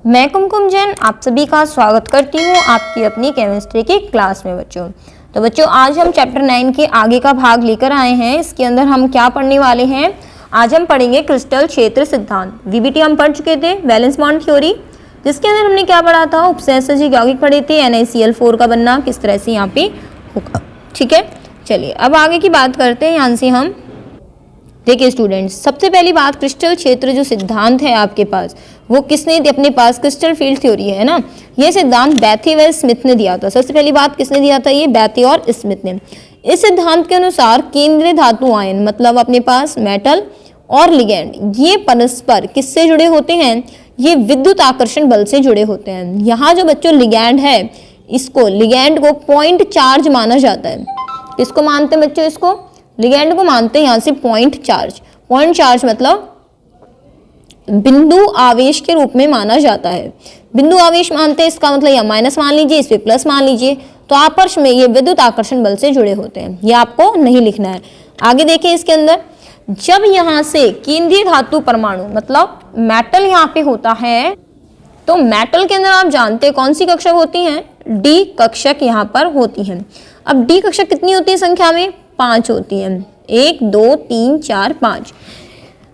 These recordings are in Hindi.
मैं कुमकुम जैन आप सभी का स्वागत करती हूँ आपकी अपनी केमिस्ट्री की क्लास में बच्चों। तो बच्चों आज हम चैप्टर 9 के आगे का भाग लेकर आए हैं। इसके अंदर हम क्या पढ़ने वाले हैं, आज हम पढ़ेंगे क्रिस्टल क्षेत्र सिद्धांत। वीबीटी हम पढ़ चुके थे, वैलेंस बॉन्ड थ्योरी, जिसके अंदर हमने क्या पढ़ा था, उपसहसर्जी यौगिक पढ़े थे, NaCl4 का बनना किस तरह से यहाँ पे होगा। ठीक है, चलिए अब आगे की बात करते हैं। यहाँ से हम देखिए स्टूडेंट्स, सबसे पहली बात, क्रिस्टल क्षेत्र जो सिद्धांत है आपके पास, वो किसने अपने पास, क्रिस्टल फील्ड थ्योरी है ना, ये सिद्धांत बैथी व स्मिथ ने दिया था। सबसे पहली बात किसने दिया था, ये बैथी और स्मिथ ने। इस सिद्धांत के अनुसार केंद्रीय धातु आयन, मतलब अपने पास मेटल और लिगैंड, ये परस्पर किससे जुड़े होते हैं, ये विद्युत आकर्षण बल से जुड़े होते हैं। यहाँ जो बच्चों लिगैंड है, इसको लिगैंड को पॉइंट चार्ज माना जाता है। किसको मानते हैं बच्चों, इसको लिगैंड को मानते हैं यहाँ से पॉइंट चार्ज। पॉइंट चार्ज मतलब बिंदु आवेश के रूप में माना जाता है। बिंदु आवेश मानते हैं, इसका मतलब यहाँ माइनस मान लीजिए, इस पे प्लस मान लीजिए, तो आपस में ये विद्युत आकर्षण बल से जुड़े होते हैं। ये आपको नहीं लिखना है। आगे देखिए इसके अंदर, जब यहाँ से केंद्रीय धातु परमाणु मतलब मेटल यहाँ पे होता है, तो मेटल के अंदर आप जानते हैं कौन सी कक्षक होती हैं, डी कक्षक यहाँ पर होती हैं। अब डी कक्षक कितनी होती है संख्या में, 5 होती हैं, 1 2 3 4 5।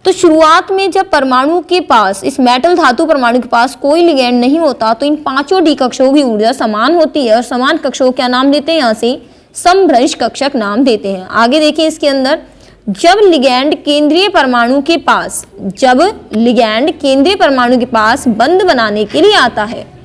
तो शुरुआत में जब परमाणु के पास, इस मेटल धातु परमाणु के पास कोई लिगैंड नहीं होता, तो इन 5 डी कक्षकों की ऊर्जा समान होती है और समान कक्षकों क्या नाम देते हैं, यहाँ से समभ्रंश कक्षक नाम देते हैं। आगे देखिए इसके अंदर, जब लिगैंड केंद्रीय परमाणु के पास, जब लिगैंड केंद्रीय परमाणु के पास बंध बनाने के लिए आता है,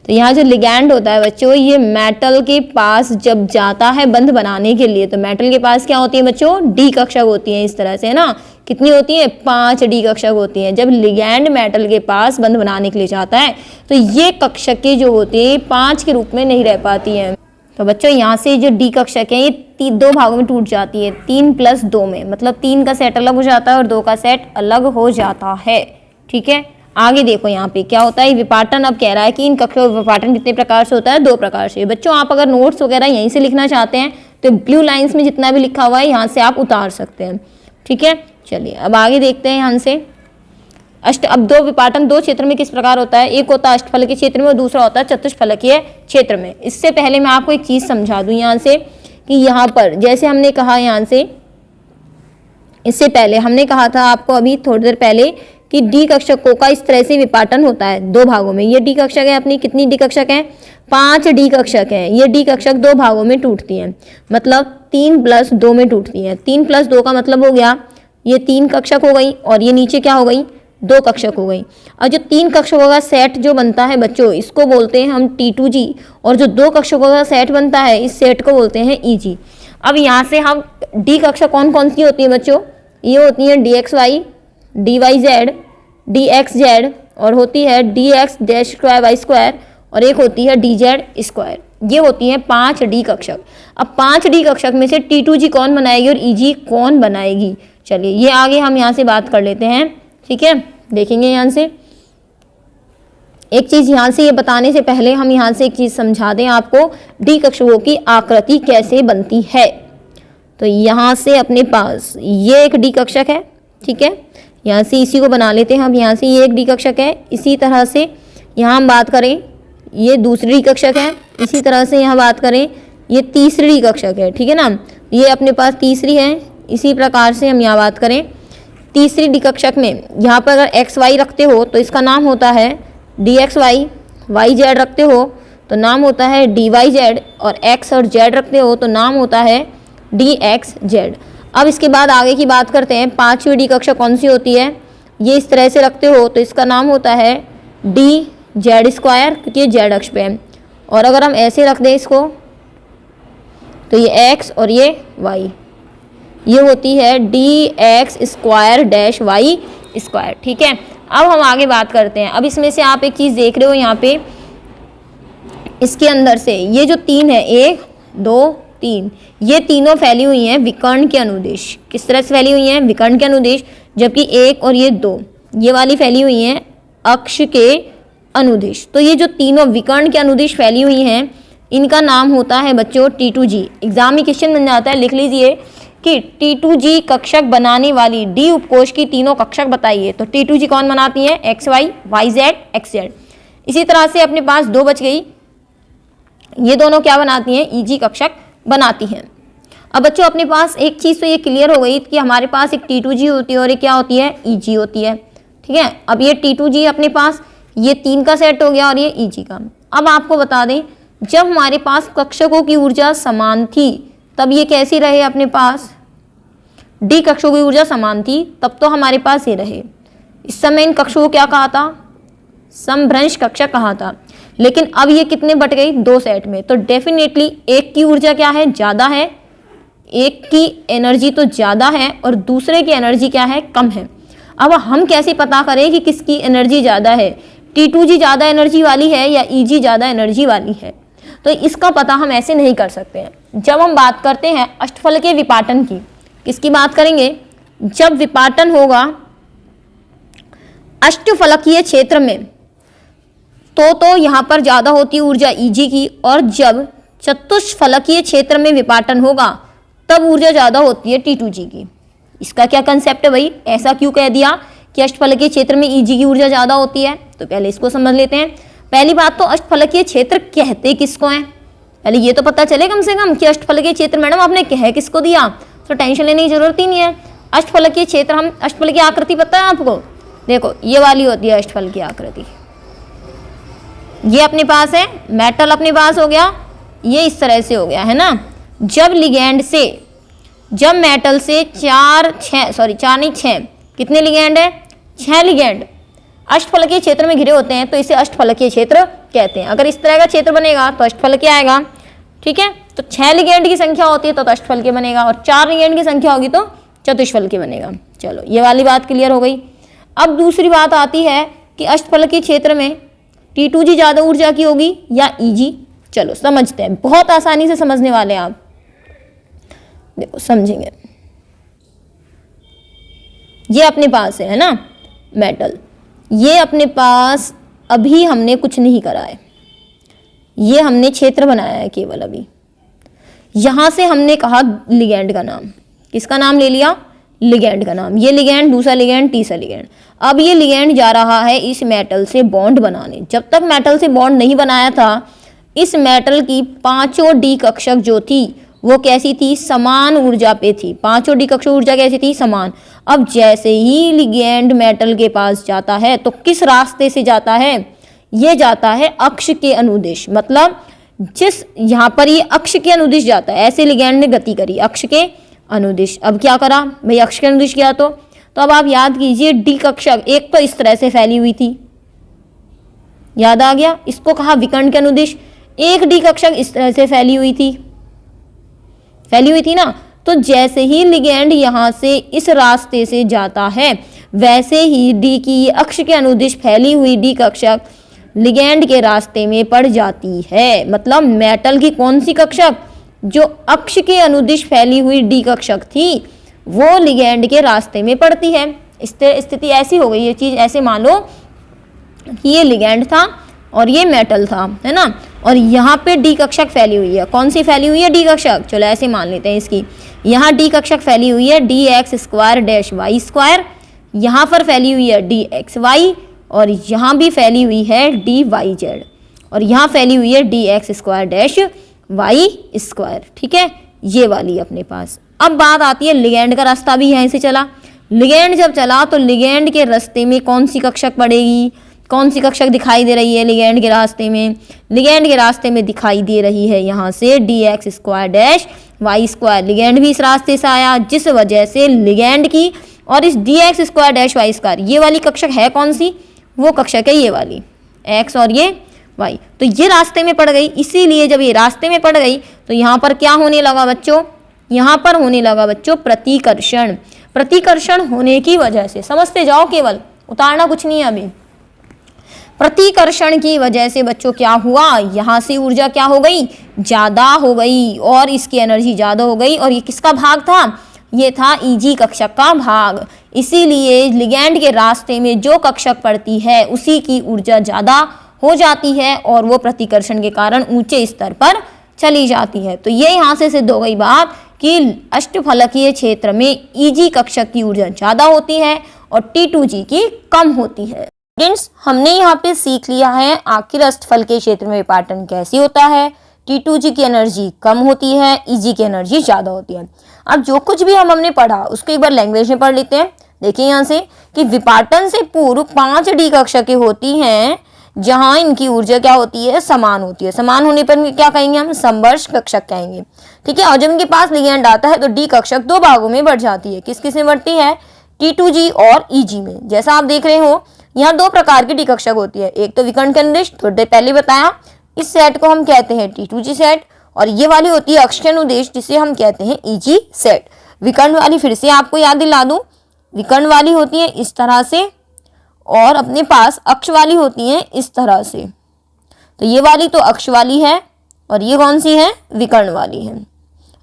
तो यहाँ जो लिगैंड होता है बच्चों, ये मेटल के पास जब जाता है बंध बनाने के लिए, तो मेटल के पास क्या होती है बच्चों, डी कक्षक होती है। इस तरह से है ना, कितनी होती है, 5 डी कक्षक होती हैं। जब लिगैंड मेटल के पास बंध बनाने के लिए जाता है, तो ये कक्षकें जो होती है 5 के रूप में नहीं रह पाती हैं। तो बच्चों यहाँ से जो डी कक्षक है, ये 2 भागों में टूट जाती है, 3 + 2 में, मतलब 3 का सेट अलग हो जाता है और 2 का सेट अलग हो जाता है। ठीक है, आगे देखो यहाँ पे क्या होता है, विपाटन। अब कह रहा है कि इन कक्षकों का विपाटन कितने प्रकार से होता है, 2 प्रकार से। बच्चों आप अगर नोट्स वगैरह यहीं से लिखना चाहते हैं, तो ब्लू लाइंस में जितना भी लिखा हुआ है यहाँ से आप उतार सकते हैं। ठीक है, चलिए अब आगे देखते हैं यहाँ से। अब 2 विपाटन 2 क्षेत्र में किस प्रकार होता है, एक होता है अष्टफलकीय क्षेत्र में और दूसरा होता है चतुष्फलकीय क्षेत्र में। इससे पहले मैं आपको एक चीज़ समझा दूँ यहाँ से, कि यहाँ पर जैसे हमने कहा, यहाँ से इससे पहले हमने कहा था आपको अभी थोड़ी देर पहले, कि डी कक्षकों का इस तरह से विपाटन होता है 2 भागों में। ये डी कक्षक है अपनी, कितनी डी कक्षक है, 5 डी कक्षक है। ये डी कक्षक 2 भागों में टूटती हैं, मतलब 3 + 2 में टूटती हैं। 3 + 2 का मतलब हो गया, ये 3 कक्षक हो गई और ये नीचे क्या हो गई, 2 कक्षक हो गई। और जो 3 कक्षकों का सेट जो बनता है बच्चों, इसको बोलते हैं हम T2G, और जो 2 कक्षकों का सेट बनता है, इस सेट को बोलते हैं EG। अब यहाँ से हम डी कक्षक कौन कौन सी होती है बच्चों, ये होती हैं DXY, DYZ, DXZ, और होती है DX-2Y2, और एक होती है DZ²। ये होती हैं 5 डी कक्षक। अब 5 डी कक्षक में से T2G कौन बनाएगी और EG कौन बनाएगी, चलिए ये आगे हम यहाँ से बात कर लेते हैं। ठीक है, देखेंगे यहाँ से एक चीज़, यहाँ से ये बताने से पहले हम यहाँ से एक चीज़ समझा दें आपको, डी कक्षकों की आकृति कैसे बनती है। तो यहाँ से अपने पास ये एक डी कक्षक है, ठीक है, यहाँ से इसी को बना लेते हैं हम। यहाँ से ये एक डी कक्षक है, इसी तरह से यहाँ हम बात करें, ये दूसरी डी कक्षक है, इसी तरह से यहाँ बात करें, ये तीसरी डी कक्षक है। ठीक है ना, ये अपने पास तीसरी है। इसी प्रकार से हम यहाँ बात करें, तीसरी डी कक्षक में यहाँ पर अगर XY रखते हो तो इसका नाम होता है DXY, YZ रखते हो तो नाम होता है DYZ, और X और Z रखते हो तो नाम होता है DXZ। अब इसके बाद आगे की बात करते हैं, 5वीं डी कक्षक कौन सी होती है, ये इस तरह से रखते हो तो इसका नाम होता है DZ², क्योंकि ये Z अक्ष पे है। और अगर हम ऐसे रख दें इसको, तो ये X और ये Y, ये होती है DX²-Y²। ठीक है, अब हम आगे बात करते हैं। अब इसमें से आप एक चीज़ देख रहे हो यहाँ पे, इसके अंदर से ये जो 3 है, 1 2 3, ये तीनों फैली हुई हैं विकर्ण के अनुदेश। किस तरह से फैली हुई हैं, विकर्ण के अनुदेश, जबकि 1 और ये 2, ये वाली फैली हुई हैं अक्ष के अनुदेश। तो ये जो तीनों विकर्ण के अनुदेश फैली हुई हैं, इनका नाम होता है बच्चों T2G। एग्जाम में क्वेश्चन बन जाता है, लिख लीजिए, कि T2G कक्षक बनाने वाली D उपकोष की तीनों कक्षक बताइए। तो T2G कौन बनाती है? XY, YZ, XZ। इसी तरह से अपने पास 2 बच गई, ये दोनों क्या बनाती हैं? EG कक्षक बनाती हैं। अब बच्चों अपने पास एक चीज़ तो ये क्लियर हो गई कि हमारे पास एक T2G होती है और एक क्या होती है? EG होती है। ठीक है, अब ये T2G अपने पास ये 3 का सेट हो गया और ये EG का। अब आपको बता दें, जब हमारे पास कक्षकों की ऊर्जा समान थी तब ये कैसी रहे? अपने पास D कक्षकों की ऊर्जा समान थी तब तो हमारे पास ये रहे। इस समय इन कक्षकों को क्या कहा था? समभ्रंश कक्षक कहा था। लेकिन अब ये कितने बट गई? 2 सेट में। तो डेफिनेटली एक की ऊर्जा क्या है? ज़्यादा है, एक की एनर्जी तो ज़्यादा है और दूसरे की एनर्जी क्या है? कम है। अब हम कैसे पता करें कि किसकी एनर्जी ज़्यादा है? T2G ज़्यादा एनर्जी वाली है या EG ज़्यादा एनर्जी वाली है? तो इसका पता हम ऐसे नहीं कर सकते हैं। जब हम बात करते हैं अष्टफलकीय विपाटन की, किसकी बात करेंगे? जब विपाटन होगा अष्टफलकीय क्षेत्र में तो यहाँ पर ज़्यादा होती है ऊर्जा EG की, और जब चतुष्फलकीय क्षेत्र में विपाटन होगा तब ऊर्जा ज़्यादा होती है T2G की। इसका क्या कंसेप्ट है भाई? ऐसा क्यों कह दिया कि अष्टफलकीय क्षेत्र में EG की ऊर्जा ज़्यादा होती है? तो पहले इसको समझ लेते हैं। पहली बात तो अष्टफलकीय क्षेत्र कहते किसको हैं? पहले ये तो पता चले कम से कम कि अष्टफलकीय क्षेत्र मैडम आपने कह किसको दिया, तो टेंशन लेने की जरूरत ही नहीं है। अष्टफलकीय क्षेत्र, हम अष्टफलकीय आकृति पता है आपको? देखो ये वाली होती है अष्टफलकीय आकृति। ये अपने पास है, मेटल अपने पास हो गया, ये इस तरह से हो गया है ना। जब लिगैंड से, जब मेटल से 4 6 कितने लिगैंड है? 6 लिगैंड अष्टफलकीय क्षेत्र में घिरे होते हैं तो इसे अष्टफलकीय क्षेत्र कहते हैं। अगर इस तरह का क्षेत्र बनेगा तो अष्टफलकीय आएगा। ठीक है, तो 6 लिगैंड की संख्या होती है तो अष्टफलकीय बनेगा, और 4 लिगैंड की संख्या होगी तो चतुष्फलकीय बनेगा। चलो ये वाली बात क्लियर हो गई। अब दूसरी बात आती है कि अष्टफलकीय क्षेत्र में T2G ज़्यादा ऊर्जा की होगी या EG? चलो समझते हैं, बहुत आसानी से समझने वाले हैं आप। देखो समझेंगे, ये अपने पास है ना मेटल, ये अपने पास अभी हमने कुछ नहीं करा है, ये हमने क्षेत्र बनाया है केवल अभी। यहां से हमने कहा लिगैंड का नाम, किसका नाम ले लिया? लिगैंड का नाम। ये लिगैंड, दूसरा लिगैंड, तीसरा लिगैंड। अब ये लिगैंड जा रहा है इस मेटल से बॉन्ड बनाने। जब तक मेटल से बॉन्ड नहीं बनाया था, इस मेटल की 5 D कक्षक जो थी वो कैसी थी? समान ऊर्जा पे थी। 5 D कक्षक ऊर्जा कैसी थी? समान। अब जैसे ही लिगैंड मेटल के पास जाता है तो किस रास्ते से जाता है? ये जाता है अक्ष के अनुदिश। मतलब जिस यहाँ पर ये अक्ष के अनुदिश जाता है, ऐसे लिगैंड ने गति करी अक्ष के अनुदिश। अब क्या करा भाई? अक्ष के अनुदिश किया तो अब आप याद कीजिए, D कक्षक एक तो इस तरह से फैली हुई थी, याद आ गया, इसको कहा विकर्ण के अनुदिश। एक D कक्षक इस तरह से फैली हुई थी ना। तो जैसे ही लिगैंड यहाँ से इस रास्ते से जाता है, वैसे ही D की अक्ष के अनुदिश फैली हुई D कक्षक लिगैंड के रास्ते में पड़ जाती है। मतलब मेटल की कौन सी कक्षक? जो अक्ष के अनुदिश फैली हुई D कक्षक थी वो लिगैंड के रास्ते में पड़ती है। स्थिति ऐसी हो गई, ये चीज ऐसे मान लो कि ये लिगैंड था और ये मेटल था, है ना, और यहाँ पे D कक्षक फैली हुई है। कौन सी फैली हुई है? D कक्षक। चलो ऐसे मान लेते हैं इसकी, यहाँ D कक्षक फैली हुई है dx² -y², यहाँ पर फैली हुई है dxy, और यहाँ भी फैली हुई है dyz, और यहाँ फैली हुई है dx² -y²। ठीक है, ये वाली अपने पास। अब बात आती है लिगैंड का रास्ता भी यहीं से चला। लिगैंड जब चला तो लिगैंड के रास्ते में कौन सी कक्षक पड़ेगी? कौन सी कक्षक दिखाई दे रही है लिगैंड के रास्ते में? लिगैंड के रास्ते में दिखाई दे रही है यहाँ से dx² -y²। लिगैंड भी इस रास्ते से आया, जिस वजह से लिगैंड की और इस dx² -y², ये वाली कक्षक है कौन सी? वो कक्षक है ये वाली x और ये y। तो ये रास्ते में पड़ गई, इसीलिए जब ये रास्ते में पड़ गई तो यहाँ पर क्या होने लगा बच्चों? यहाँ पर होने लगा बच्चों प्रतिकर्षण। प्रतिकर्षण होने की वजह से, समझते जाओ, केवल उतारना कुछ नहीं है अभी। प्रतिकर्षण की वजह से बच्चों क्या हुआ? यहाँ से ऊर्जा क्या हो गई? ज़्यादा हो गई, और इसकी एनर्जी ज़्यादा हो गई। और ये किसका भाग था? ये था EG कक्षक का भाग। इसीलिए लिगैंड के रास्ते में जो कक्षक पड़ती है उसी की ऊर्जा ज़्यादा हो जाती है, और वो प्रतिकर्षण के कारण ऊंचे स्तर पर चली जाती है। तो ये यहाँ से सिद्ध हो गई बात कि अष्टफलकीय क्षेत्र में Eg कक्षक की ऊर्जा ज़्यादा होती है और T2G की कम होती है। स्टूडेंट्स, हमने यहाँ पे सीख लिया है आखिर अष्टफलकीय क्षेत्र में विपाटन कैसे होता है। T2G की एनर्जी कम होती है, Eg की एनर्जी ज़्यादा होती है। अब जो कुछ भी हमने पढ़ा उसको एक बार लैंग्वेज में पढ़ लेते हैं। देखिए यहाँ से कि विपाटन से पूर्व 5D कक्षकें होती हैं जहां इनकी ऊर्जा क्या होती है, समान होती है। समान होने पर क्या कहेंगे हम, समवर्ष कक्षक कहेंगे। ठीक है, और जब इनके पास लिगैंड आता है तो डी कक्षक दो भागों में बढ़ जाती है। किस किस में बढ़ती है, T2G और Eg में। जैसा आप देख रहे हो यहाँ दो प्रकार की डी कक्षक होती है, एक तो विकर्ण केंद्रित, थोड़ी देर पहले बताया, इस सेट को हम कहते हैं T2G सेट, और ये वाली होती है अक्ष अनुदेश जिसे हम कहते हैं Eg सेट। विकर्ण वाली फिर से आपको याद दिला दूं, विकर्ण वाली होती है इस तरह से और अपने पास अक्ष वाली होती है इस तरह से। तो ये वाली तो अक्ष वाली है और ये कौन सी है, विकर्ण वाली है।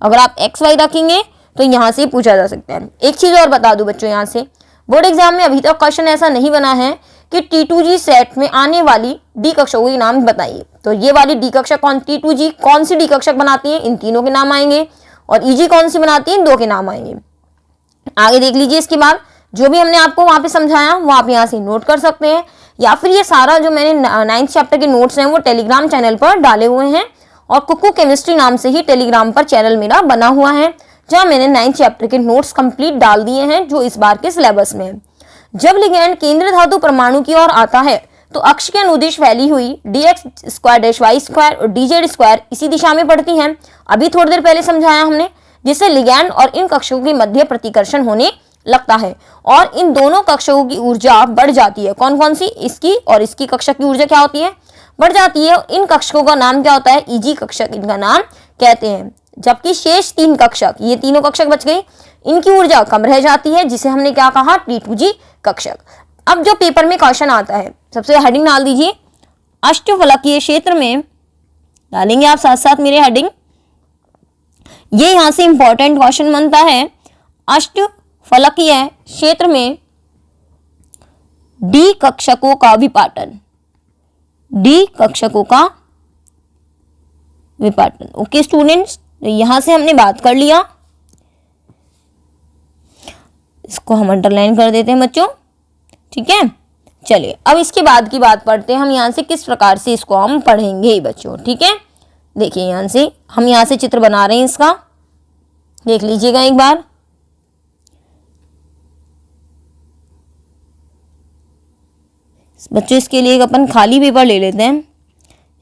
अगर आप एक्स वाई रखेंगे तो यहाँ से पूछा जा सकता है। एक चीज़ और बता दूं बच्चों, यहाँ से बोर्ड एग्जाम में अभी तक क्वेश्चन ऐसा नहीं बना है कि T2G सेट में आने वाली डी कक्षकों के नाम बताइए। तो ये वाली डी कक्षक कौन, T2G कौन सी डी कक्षक बनाती है, इन तीनों के नाम आएंगे, और Eg कौन सी बनाती है, इन दो के नाम आएंगे। आगे देख लीजिए, इसके बाद जो भी हमने आपको वहां पे समझाया वो आप यहाँ से नोट कर सकते हैं, या फिर ये सारा जो मैंने 9th चैप्टर के नोट्स हैं वो टेलीग्राम चैनल पर डाले हुए हैं, और कुकू केमिस्ट्री नाम से ही टेलीग्राम पर चैनल मेरा बना हुआ है जहाँ मैंने 9th चैप्टर के नोट्स कंप्लीट डाल दिए हैं जो इस बार के सिलेबस में है। जब लिगैंड केंद्र धातु परमाणु की ओर आता है तो अक्ष के अनुदिश फैली हुई dx²-y² और dz² इसी दिशा में पड़ती हैं। अभी थोड़ी देर पहले समझाया हमने, जिससे लिगैंड और इन कक्षकों के मध्य प्रतिकर्षण होने लगता है और इन दोनों कक्षकों की ऊर्जा बढ़ जाती है। कौन कौन सी, इसकी और इसकी कक्षक की ऊर्जा क्या होती है, बढ़ जाती है। इन कक्षकों का नाम क्या होता है, Eg कक्षक इनका नाम कहते हैं। जबकि शेष तीन कक्षक, ये तीनों कक्षक बच गई, इनकी ऊर्जा कम रह जाती है, जिसे हमने क्या कहा, T2G कक्षक। अब जो पेपर में क्वेश्चन आता है, सबसे हेडिंग डाल दीजिए अष्टफलकीय क्षेत्र में, डालेंगे आप साथ साथ मेरे हेडिंग। ये यहां से इंपॉर्टेंट क्वेश्चन बनता है, अष्टफलकीय क्षेत्र में डी कक्षकों का विपाटन, डी कक्षकों का विपाटन। ओके स्टूडेंट्स, तो यहां से हमने बात कर लिया, इसको हम अंडरलाइन कर देते हैं बच्चों। ठीक है, चलिए अब इसके बाद की बात पढ़ते हैं हम, यहाँ से किस प्रकार से इसको हम पढ़ेंगे बच्चों। ठीक है, देखिए यहाँ से हम यहाँ से चित्र बना रहे हैं, इसका देख लीजिएगा एक बार। बच्चों इसके लिए एक अपन खाली पेपर ले लेते हैं,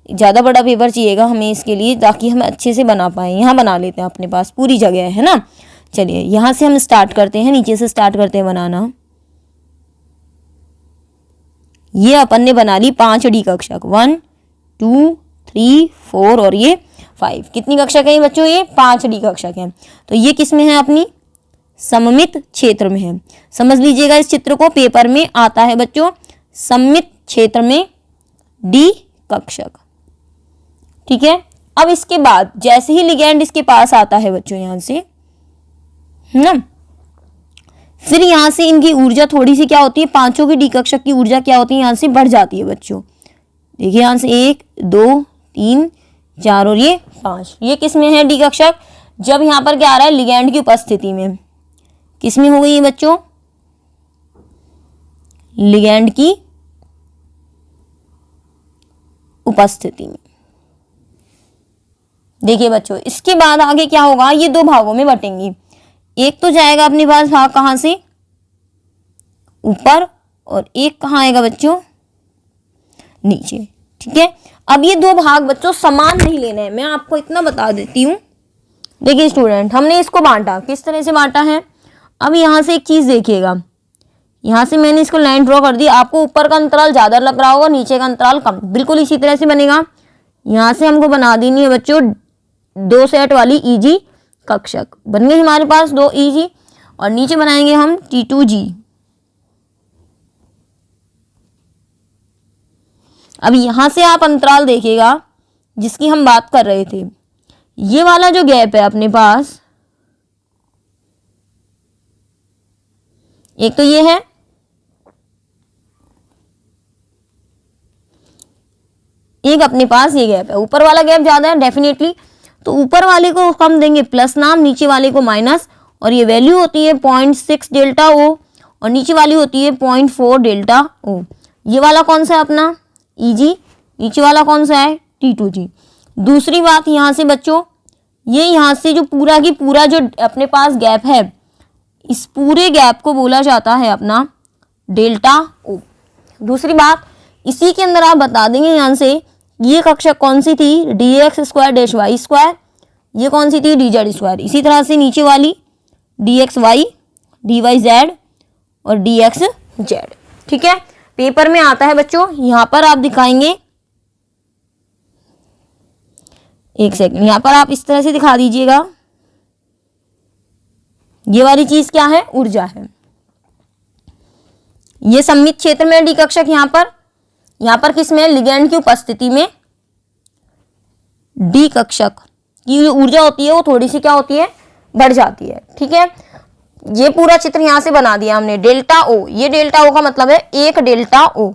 ज़्यादा बड़ा पेपर चाहिएगा हमें इसके लिए ताकि हम अच्छे से बना पाए। यहाँ बना लेते हैं, अपने पास पूरी जगह है ना। चलिए यहाँ से हम स्टार्ट करते हैं, नीचे से स्टार्ट करते हैं बनाना। ये अपन ने बना ली 5D कक्षक, 1 2 3 4 और ये 5। कितनी कक्षक है बच्चों, ये 5D कक्षक है। तो ये किस में है, अपनी सममित क्षेत्र में है। समझ लीजिएगा इस चित्र को, पेपर में आता है बच्चों सममित क्षेत्र में डी कक्षक। ठीक है, अब इसके बाद जैसे ही लिगैंड इसके पास आता है बच्चों यहाँ से, है ना, फिर यहाँ से इनकी ऊर्जा थोड़ी सी क्या होती है, पांचों की डी कक्षक की ऊर्जा क्या होती है, यहाँ से बढ़ जाती है बच्चों। देखिए यहाँ से 1 2 3 4 और ये 5। ये किस में है, डी कक्षक। जब यहाँ पर क्या आ रहा है, लिगैंड की उपस्थिति में। किस में हो गई है बच्चों, लिगैंड की उपस्थिति में। देखिए बच्चों इसके बाद आगे क्या होगा, ये दो भागों में बटेंगी। एक तो जाएगा अपने पास भाग कहां से, ऊपर, और एक कहां आएगा बच्चों, नीचे। ठीक है, अब ये दो भाग बच्चों समान नहीं लेने हैं, मैं आपको इतना बता देती हूं। देखिए स्टूडेंट, हमने इसको बांटा, किस तरह से बांटा है। अब यहां से एक चीज देखिएगा, यहां से मैंने इसको लाइन ड्रॉ कर दी। आपको ऊपर का अंतराल ज्यादा लग रहा होगा, नीचे का अंतराल कम, बिल्कुल इसी तरह से बनेगा। यहां से हमको बना देनी है बच्चों 2 सेट वाली Eg कक्षक। बन गए हमारे पास 2 Eg, और नीचे बनाएंगे हम T2G। अब यहां से आप अंतराल देखिएगा जिसकी हम बात कर रहे थे, ये वाला जो गैप है अपने पास, एक तो ये है, एक अपने पास ये गैप है। ऊपर वाला गैप ज्यादा है डेफिनेटली, तो ऊपर वाले को हम देंगे प्लस नाम, नीचे वाले को माइनस, और ये वैल्यू होती है 0.6 डेल्टा ओ और नीचे वाली होती है 0.4 डेल्टा ओ। ये वाला कौन सा है अपना Eg, नीचे वाला कौन सा है T2G। दूसरी बात यहाँ से बच्चों, ये यहाँ से जो पूरा की पूरा जो अपने पास गैप है, इस पूरे गैप को बोला जाता है अपना डेल्टा ओ। दूसरी बात, इसी के अंदर आप बता देंगे यहाँ से ये कक्षक कौन सी थी, dx² - y स्क्वायर, ये कौन सी थी dz²। इसी तरह से नीचे वाली dxy, dyz और dxz। ठीक है, पेपर में आता है बच्चों, यहाँ पर आप दिखाएंगे, एक सेकंड, यहाँ पर आप इस तरह से दिखा दीजिएगा। ये वाली चीज क्या है, ऊर्जा है। ये सममित क्षेत्र में डी कक्षक, यहाँ पर किसमें, लिगैंड की उपस्थिति में डी कक्षक की जो ऊर्जा होती है वो थोड़ी सी क्या होती है, बढ़ जाती है। ठीक है, ये पूरा चित्र यहां से बना दिया हमने। डेल्टा ओ, ये डेल्टा ओ का मतलब है एक डेल्टा ओ,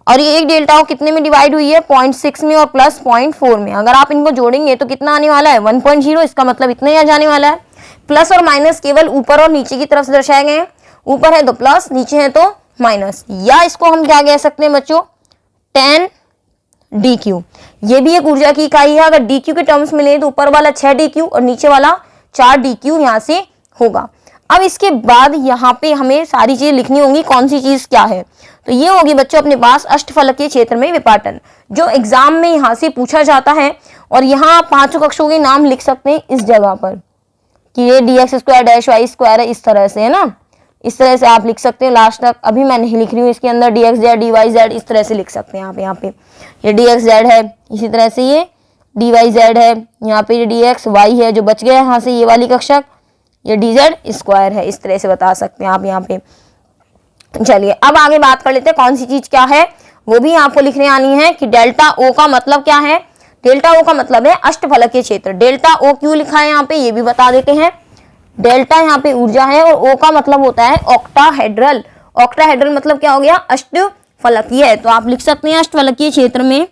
और ये एक डेल्टा ओ कितने में डिवाइड हुई है, 0.6 में और प्लस 0.4 में। अगर आप इनको जोड़ेंगे तो कितना आने वाला है, 1.0। इसका मतलब इतना ही आ जाने वाला है। प्लस और माइनस केवल ऊपर और नीचे की तरफ से दर्शाए गए हैं, ऊपर है तो प्लस, नीचे है तो माइनस, या इसको हम क्या कह सकते हैं बच्चों, 10 dq। ये भी एक ऊर्जा की इकाई है। अगर dq के टर्म्स में ले तो ऊपर वाला 6 dq और नीचे वाला 4 dq यहाँ से होगा। अब इसके बाद यहाँ पे हमें सारी चीजें लिखनी होंगी, कौन सी चीज क्या है। तो ये होगी बच्चों अपने पास अष्टफलकीय क्षेत्र में विपाटन, जो एग्जाम में यहाँ से पूछा जाता है। और यहाँ आप पांचों कक्षों के नाम लिख सकते हैं इस जगह पर कि ये dx² - y स्क्वायर है, इस तरह से है ना, इस तरह से आप लिख सकते हैं लास्ट तक। अभी मैं नहीं लिख रही हूँ, इसके अंदर dxz dyz इस तरह से लिख सकते हैं आप। यहाँ पे ये dxz है, इसी तरह से ये dyz है, यहाँ पे ये dxy है जो बच गया यहाँ से, ये वाली कक्षक, ये dz² है, इस तरह से बता सकते हैं आप यहाँ पे। चलिए अब आगे बात कर लेते हैं कौन सी चीज क्या है, वो भी आपको लिखने आनी है कि डेल्टा ओ का मतलब क्या है। डेल्टा ओ का मतलब है अष्टफलकीय क्षेत्र। डेल्टा ओ क्यों लिखा है यहाँ पे ये भी बता देते हैं। डेल्टा यहाँ पे ऊर्जा है और ओ का मतलब होता है ऑक्टाहेड्रल। ऑक्टाहेड्रल मतलब क्या हो गया, अष्टफलकीय है। तो आप लिख सकते हैं अष्टफलकीय क्षेत्र में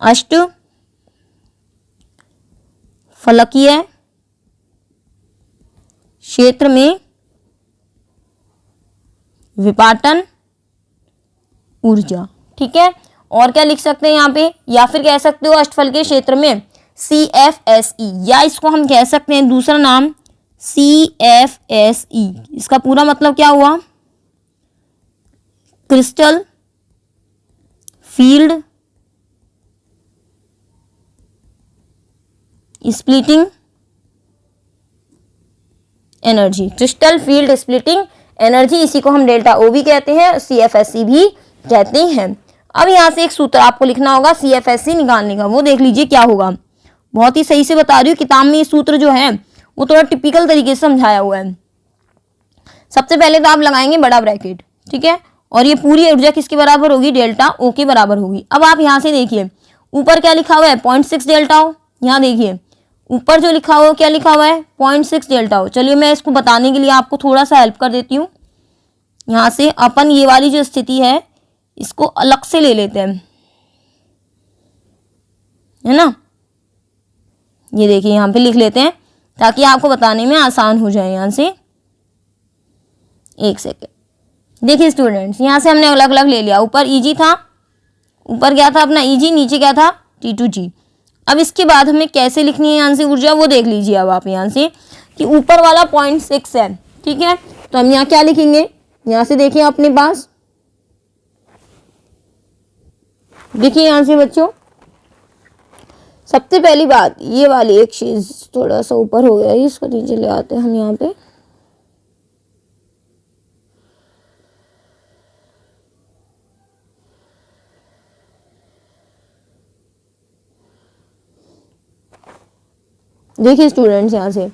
अष्टफलकीय क्षेत्र में विपाटन ऊर्जा। ठीक है, और क्या लिख सकते हैं यहाँ पे, या फिर कह सकते हो अष्टफलकीय क्षेत्र में CFSE, या इसको हम कह सकते हैं दूसरा नाम CFSE। इसका पूरा मतलब क्या हुआ, crystal field splitting energy. Crystal field splitting energy, इसी को हम डेल्टा ओ भी कहते हैं, CFSE भी कहते हैं। अब यहाँ से एक सूत्र आपको लिखना होगा CFSE निकालने का, वो देख लीजिए क्या होगा। बहुत ही सही से बता रही हूँ, किताब में ये सूत्र जो है वो थोड़ा टिपिकल तरीके से समझाया हुआ है। सबसे पहले तो आप लगाएंगे बड़ा ब्रैकेट, ठीक है, और ये पूरी ऊर्जा किसके बराबर होगी, डेल्टा ओ के बराबर होगी। अब आप यहाँ से देखिए ऊपर क्या लिखा हुआ है, 0.6 डेल्टा ओ। यहाँ देखिए ऊपर जो लिखा हुआ है क्या लिखा हुआ है, 0.6 डेल्टा ओ। चलिए मैं इसको बताने के लिए आपको थोड़ा सा हेल्प कर देती हूँ। यहाँ से अपन ये वाली जो स्थिति है इसको अलग से ले लेते हैं, है ना। ये देखिए यहाँ पे लिख लेते हैं ताकि आपको बताने में आसान हो जाए। यहाँ से एक सेकेंड देखिए स्टूडेंट्स, यहाँ से हमने अलग अलग ले लिया। ऊपर Eg था, ऊपर क्या था अपना Eg, नीचे क्या था T2G। अब इसके बाद हमें कैसे लिखनी है यहाँ से ऊर्जा, वो देख लीजिए। अब आप यहाँ से कि ऊपर वाला 0.6 है, ठीक है, तो हम यहाँ क्या लिखेंगे, यहाँ से देखिए अपने पास, देखिए यहाँ से बच्चों सबसे पहली बात ये वाली एक चीज थोड़ा सा ऊपर हो गया है, इसको नीचे ले आते हैं हम। यहाँ पे देखिए स्टूडेंट्स, यहाँ से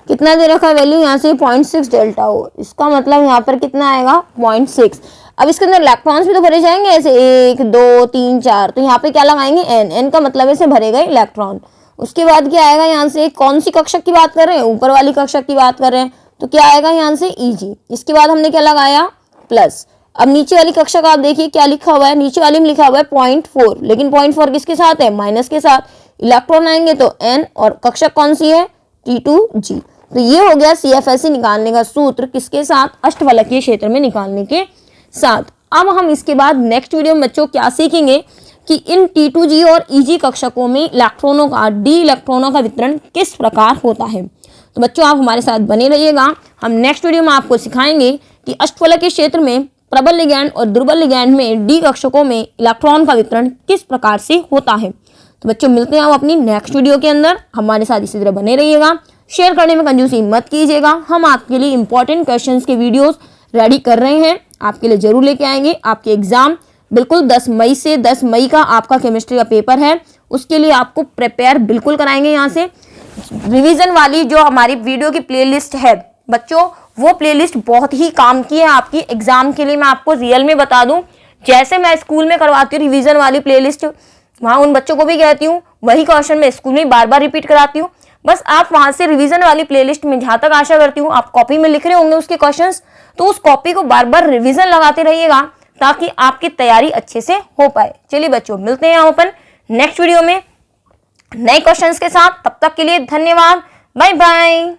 कितना दे रखा है वैल्यू, यहाँ से 0.6 डेल्टा ओ। इसका मतलब यहाँ पर कितना आएगा 0.6। अब इसके अंदर इलेक्ट्रॉन्स भी तो भरे जाएंगे ऐसे 1 2 3 4, तो यहाँ पे क्या लगाएंगे n का मतलब ऐसे भरे गए इलेक्ट्रॉन। उसके बाद क्या आएगा, यहाँ से कौन सी कक्षक की बात कर रहे हैं, ऊपर वाली कक्षक की बात कर रहे हैं, तो क्या आएगा यहाँ से Eg। इसके बाद हमने क्या लगाया प्लस। अब नीचे वाली कक्षक आप देखिए क्या लिखा हुआ है, नीचे वाली में लिखा हुआ है 0.4, लेकिन 0.4 किसके साथ है, माइनस के साथ। इलेक्ट्रॉन आएंगे तो n, और कक्षक कौन सी है, T2G। तो ये हो गया CFSE निकालने का सूत्र, किसके साथ, अष्टफलकीय क्षेत्र में निकालने के साथ। अब हम इसके बाद नेक्स्ट वीडियो में बच्चों क्या सीखेंगे कि इन T2G और EG कक्षकों में इलेक्ट्रॉनों का, डी इलेक्ट्रॉनों का वितरण किस प्रकार होता है। तो बच्चों आप हमारे साथ बने रहिएगा। हम नेक्स्ट वीडियो में आपको सिखाएंगे कि अष्टफलकीय क्षेत्र में प्रबल लिगैंड और दुर्बल लिगैंड में डी कक्षकों में इलेक्ट्रॉन का वितरण किस प्रकार से होता है। तो बच्चों मिलते हैं हम अपनी नेक्स्ट वीडियो के अंदर। हमारे साथ इसी तरह बने रहिएगा, शेयर करने में कंजूसी मत कीजिएगा। हम आपके लिए इंपॉर्टेंट क्वेश्चंस के वीडियोस रेडी कर रहे हैं, आपके लिए जरूर लेके आएंगे। आपके एग्जाम बिल्कुल 10 मई से 10 मई का आपका केमिस्ट्री का पेपर है, उसके लिए आपको प्रिपेयर बिल्कुल कराएंगे। यहाँ से रिवीजन वाली जो हमारी वीडियो की प्लेलिस्ट है बच्चों, वो प्लेलिस्ट बहुत ही काम की है आपकी एग्जाम के लिए। मैं आपको रियल में बता दूं, जैसे मैं स्कूल में करवाती हूँ रिवीजन वाली प्लेलिस्ट, वहाँ उन बच्चों को भी कहती हूँ वही क्वेश्चन मैं स्कूल में बार बार रिपीट कराती हूँ। बस आप वहां से रिवीजन वाली प्लेलिस्ट में, जहां तक आशा करती हूँ आप कॉपी में लिख रहे होंगे उसके क्वेश्चंस, तो उस कॉपी को बार बार रिवीजन लगाते रहिएगा ताकि आपकी तैयारी अच्छे से हो पाए। चलिए बच्चों मिलते हैं हम अपन नेक्स्ट वीडियो में नए क्वेश्चंस के साथ। तब तक के लिए धन्यवाद, बाय बाय।